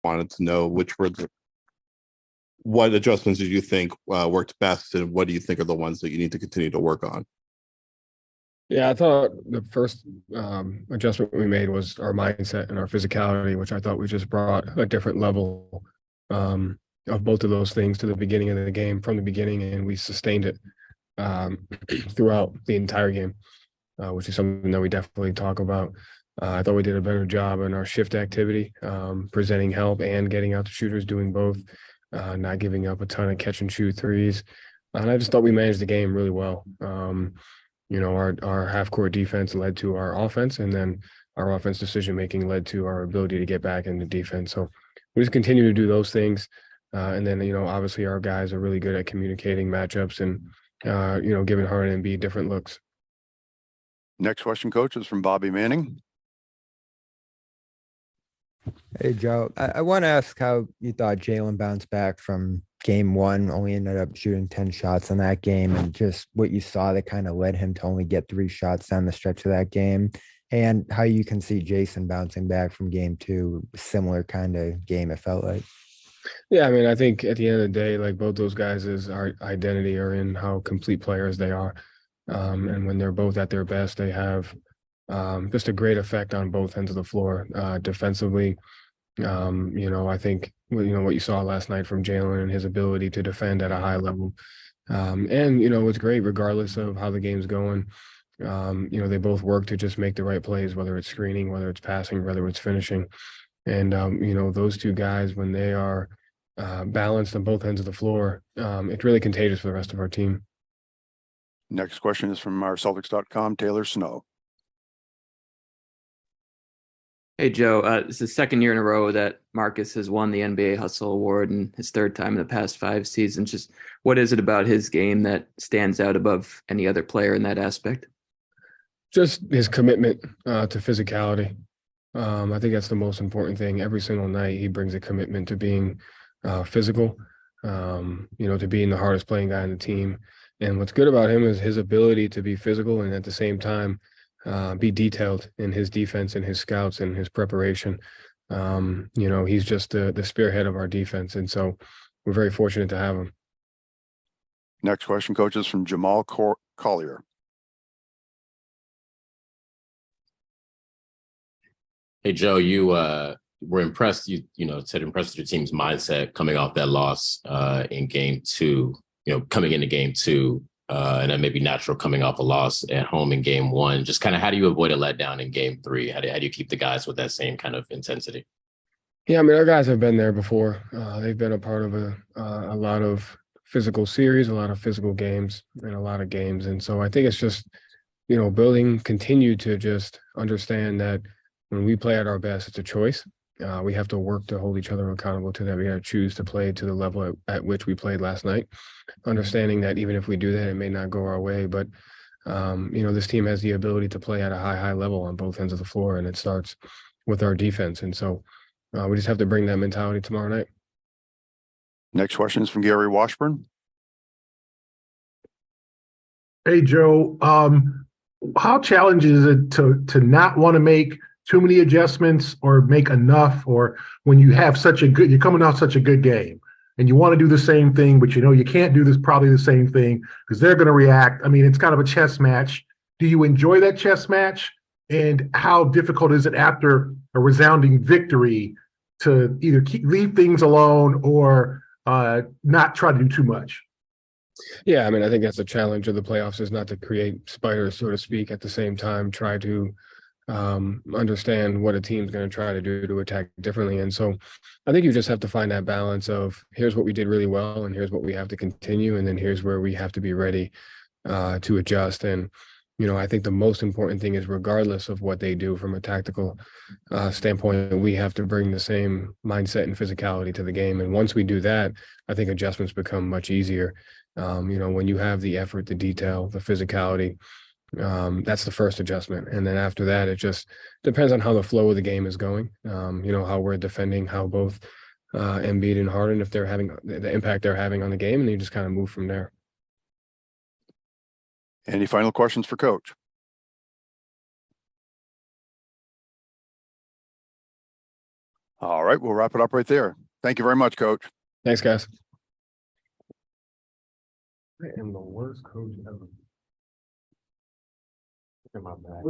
wanted to know what adjustments did you think worked best, and what do you think are the ones that you need to continue to work on? Yeah, I thought the first adjustment we made was our mindset and our physicality, which I thought we just brought a different level of both of those things to the beginning of the game from the beginning, and we sustained it throughout the entire game, which is something that we definitely talk about. I thought we did a better job in our shift activity, presenting help and getting out the shooters, doing both, not giving up a ton of catch and shoot threes. And I just thought we managed the game really well. Our half court defense led to our offense, and then our offense decision making led to our ability to get back into defense. So we just continue to do those things. And then, obviously our guys are really good at communicating matchups and, giving Harden and Embiid different looks. Next question, Coach, is from Bobby Manning. Hey, Joe. I want to ask how you thought Jalen bounced back from game one, only ended up shooting 10 shots in that game, and just what you saw that kind of led him to only get 3 shots down the stretch of that game, and how you can see Jason bouncing back from game two, similar kind of game it felt like. Yeah, I mean, I think at the end of the day, like both those guys' our identity are in how complete players they are. And when they're both at their best, they have just a great effect on both ends of the floor. Defensively, I think, what you saw last night from Jalen and his ability to defend at a high level. And it's great regardless of how the game's going. They both work to just make the right plays, whether it's screening, whether it's passing, whether it's finishing. And, those two guys, when they are balanced on both ends of the floor, it's really contagious for the rest of our team. Next question is from our Celtics.com, Taylor Snow. Hey, Joe, it's the second year in a row that Marcus has won the NBA Hustle Award, and his third time in the past 5 seasons. Just what is it about his game that stands out above any other player in that aspect? Just his commitment to physicality. I think that's the most important thing. Every single night, he brings a commitment to being physical, to being the hardest playing guy on the team. And what's good about him is his ability to be physical and at the same time be detailed in his defense and his scouts and his preparation. He's just the spearhead of our defense. And so we're very fortunate to have him. Next question, Coach, is from Jamal Collier. Hey, Joe, you were impressed. You said impressed with your team's mindset coming off that loss in game two, coming into game two, and then maybe natural coming off a loss at home in game one. Just kind of how do you avoid a letdown in game three? How do you keep the guys with that same kind of intensity? Yeah, I mean, our guys have been there before. They've been a part of a lot of physical series, a lot of physical games, and a lot of games. And so I think it's just, continue to just understand that when we play at our best, it's a choice. We have to work to hold each other accountable to that. We got to choose to play to the level at which we played last night, understanding that even if we do that, it may not go our way. But, this team has the ability to play at a high level on both ends of the floor, and it starts with our defense. And so we just have to bring that mentality tomorrow night. Next question is from Gary Washburn. Hey, Joe. How challenging is it to not want to make too many adjustments or make enough, or when you have you're coming off such a good game and you want to do the same thing, but you can't do probably the same thing because they're going to react. I mean, it's kind of a chess match. Do you enjoy that chess match? And how difficult is it after a resounding victory to either leave things alone or not try to do too much? Yeah, I mean, I think that's the challenge of the playoffs, is not to create spiders, so to speak, at the same time, try to understand what a team's going to try to do to attack differently. And so I think you just have to find that balance of here's what we did really well and here's what we have to continue. And then here's where we have to be ready to adjust. And, I think the most important thing is regardless of what they do from a tactical standpoint, we have to bring the same mindset and physicality to the game. And once we do that, I think adjustments become much easier. When you have the effort, the detail, the physicality, that's the first adjustment. And then after that, it just depends on how the flow of the game is going, how we're defending, how both Embiid and Harden, if they're having the impact they're having on the game, and you just kind of move from there. Any final questions for Coach? All right, we'll wrap it up right there. Thank you very much, Coach. Thanks, guys. I am the worst coach ever. Look at my back.